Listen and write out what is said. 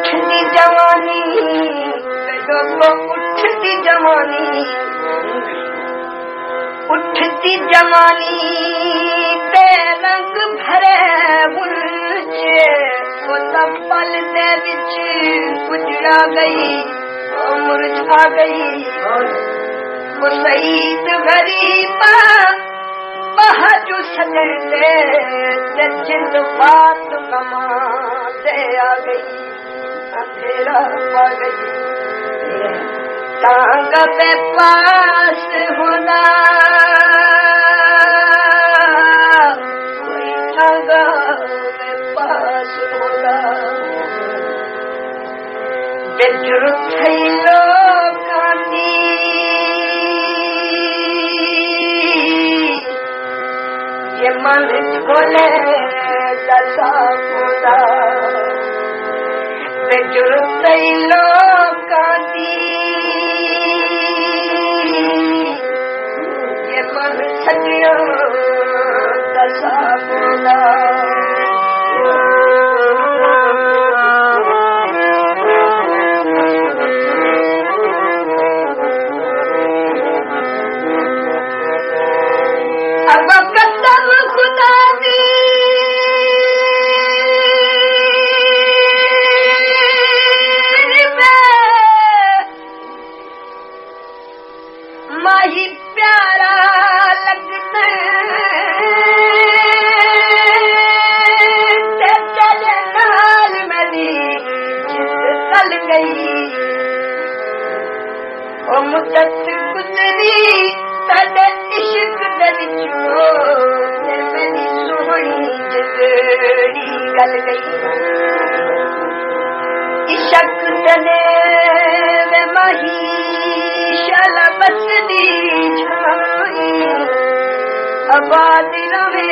उठती जवानी उठती जवानी उठती जवानी ते रंग भरे बुलचे वो तब पल दे विच उजड़ा गई मुरझा गई वो शहीद गरीबा बहाजू सजते जिंद बात कमा से आ गई अंधेरा पा गई टांग पे पास होना कोई टांग पे पास होना बेजुर थई लोकानी ये मन खोले दसा खुदा बेजुर थई लोकानी ये मन सजियो दसा खुदा माही प्यारा लगता चले नाल मेरी चल गई ओ मुद्दत गुजरी साडे इश्क दे विचों मेरी सोहनी जिंदड़ी गल गई इश्क तने वे माही शाला बसदी छाई आबाद रवे